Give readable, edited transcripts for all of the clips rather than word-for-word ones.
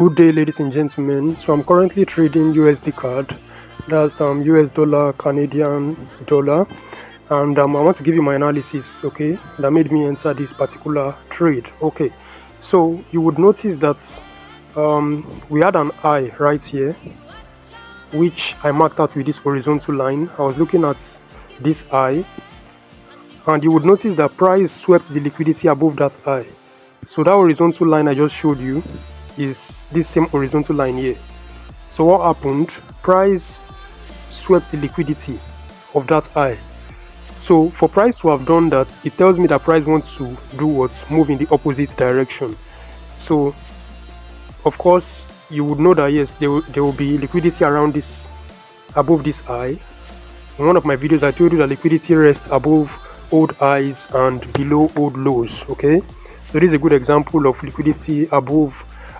Good day, ladies and gentlemen. So I'm currently trading USD card. That's US dollar, Canadian dollar, and I want to give you my analysis. Okay, that made me enter this particular trade. Okay, so you would notice that we had an eye right here, which I marked out with this horizontal line. I was looking at this eye, and you would notice that price swept the liquidity above that eye. So that horizontal line I just showed you is this same horizontal line here. So what happened? Price swept the liquidity of that eye. So for price to have done that, it tells me that price wants to do what? Move in the opposite direction. So of course you would know that yes, there will be liquidity around this, above this eye. In one of my videos I told you that liquidity rests above old highs and below old lows. Okay, so this is a good example of liquidity above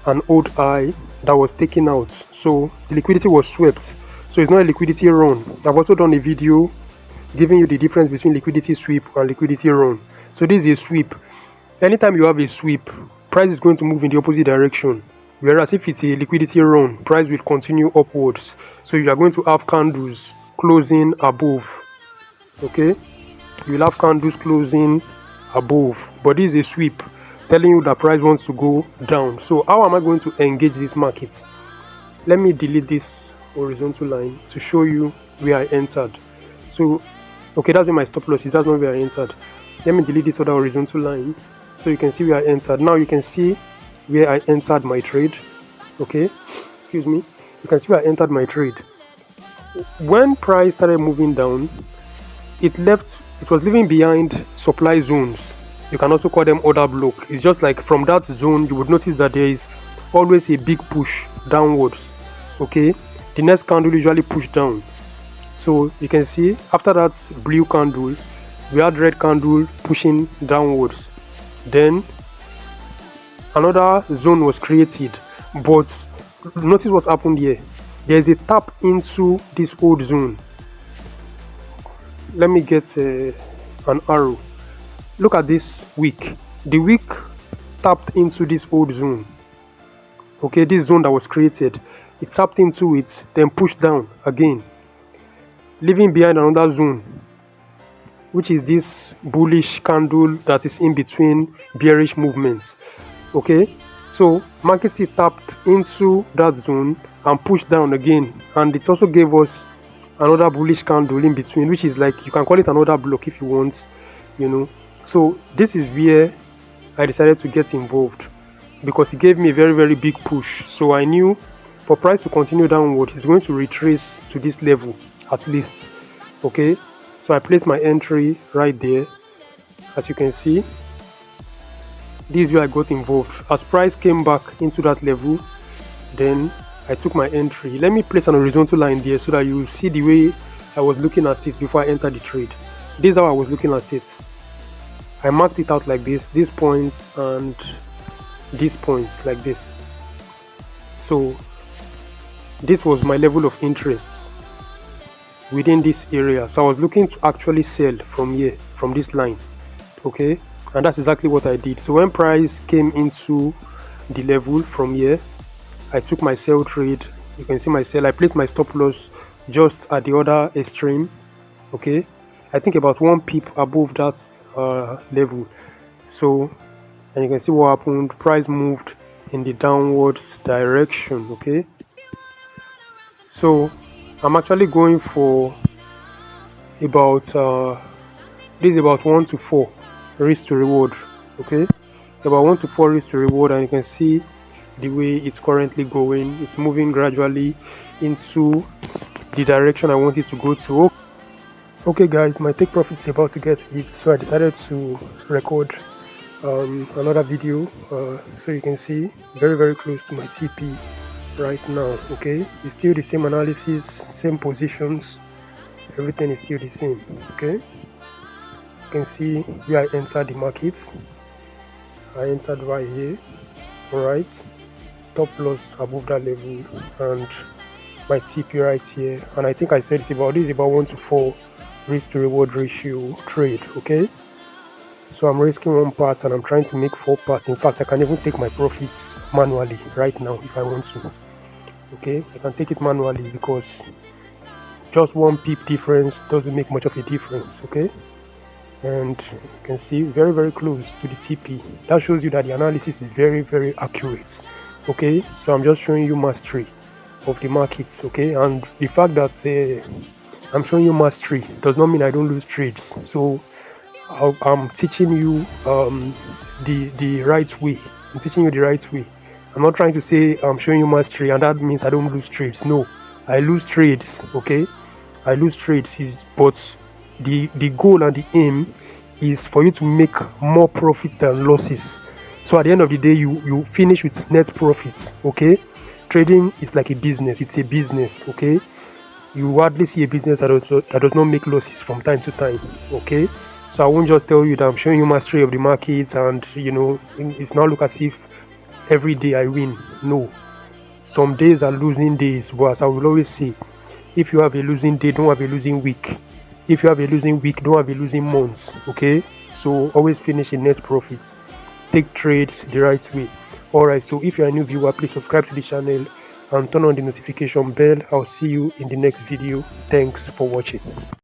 an old high that was taken out. So the liquidity was swept, so it's not a liquidity run. I've also done a video giving you the difference between liquidity sweep and liquidity run. So this is a sweep. Anytime you have a sweep, price is going to move in the opposite direction, whereas if it's a liquidity run, price will continue upwards. So you are going to have candles closing above. Okay, you will have candles closing above, but this is a sweep telling you that price wants to go down. So how am I going to engage this market? Let me delete this horizontal line to show you where I entered. So okay, that's where my stop loss is. That's not where I entered. Let me delete this other horizontal line so you can see where I entered. Now you can see where I entered my trade. Okay, excuse me, you can see where I entered my trade. When price started moving down, it was leaving behind supply zones. You can also call them order block. It's just like from that zone you would notice that there is always a big push downwards. Okay, the next candle usually push down. So you can see after that blue candle we had red candle pushing downwards. Then another zone was created, but notice what happened here. There's a tap into this old zone. Let me get an arrow. Look at this wick. The wick tapped into this old zone. Okay, this zone that was created, it tapped into it, then pushed down again, leaving behind another zone, which is this bullish candle that is in between bearish movements. Okay, so market tapped into that zone and pushed down again, and it also gave us another bullish candle in between, which is like, you can call it another block if you want, you know. So this is where I decided to get involved, because it gave me a very big push. So I knew for price to continue downward, it's going to retrace to this level at least. Okay, so I placed my entry right there. As you can see, this is where I got involved. As price came back into that level, then I took my entry. Let me place an horizontal line there so that you see the way I was looking at it before I entered the trade. This is how I was looking at it. I marked it out like this, these points and these points like this. So this was my level of interest within this area. So I was looking to actually sell from here, from this line. Okay, and that's exactly what I did. So when price came into the level from here, I took my sell trade. You can see my sell. I placed my stop loss just at the other extreme. Okay, I think about 1 pip above that level. So, and you can see what happened. Price moved in the downwards direction. Okay, so I'm actually going for about this is about 1 to 4 risk to reward. Okay, about 1 to 4 risk to reward, and you can see the way it's currently going. It's moving gradually into the direction I want it to go to. Okay guys, my take profit is about to get hit, so I decided to record another video so you can see very close to my TP right now. Okay, it's still the same analysis, same positions, everything is still the same. Okay, you can see where I entered the market. I entered right here. Alright, stop loss above that level and my TP right here, and I think I said it's about, this is about 1 to 4 risk to reward ratio trade. Okay, so I'm risking 1 part and I'm trying to make 4 parts. In fact, I can even take my profits manually right now if I want to. Okay, I can take it manually because just one pip difference doesn't make much of a difference. Okay, and you can see very close to the TP. That shows you that the analysis is very accurate. Okay, so I'm just showing you mastery of the markets. Okay, and the fact that I'm showing you mastery does not mean I don't lose trades. So I'm teaching you the right way. I'm teaching you the right way. I'm not trying to say I'm showing you mastery and that means I don't lose trades. No, I lose trades. Okay, I lose trades, but the goal and the aim is for you to make more profits than losses. So at the end of the day, you finish with net profits. Okay, trading is like a business. It's a business. Okay, you hardly see a business that does not make losses from time to time. Okay, so I won't just tell you that I'm showing you mastery of the markets and it's not look as if every day I win. No, some days are losing days, but as I will always say, if you have a losing day, don't have a losing week. If you have a losing week, don't have a losing month. Okay, so always finish in net profit. Take trades the right way. Alright, so if you're a new viewer, please subscribe to the channel and turn on the notification bell. I'll see you in the next video. Thanks for watching.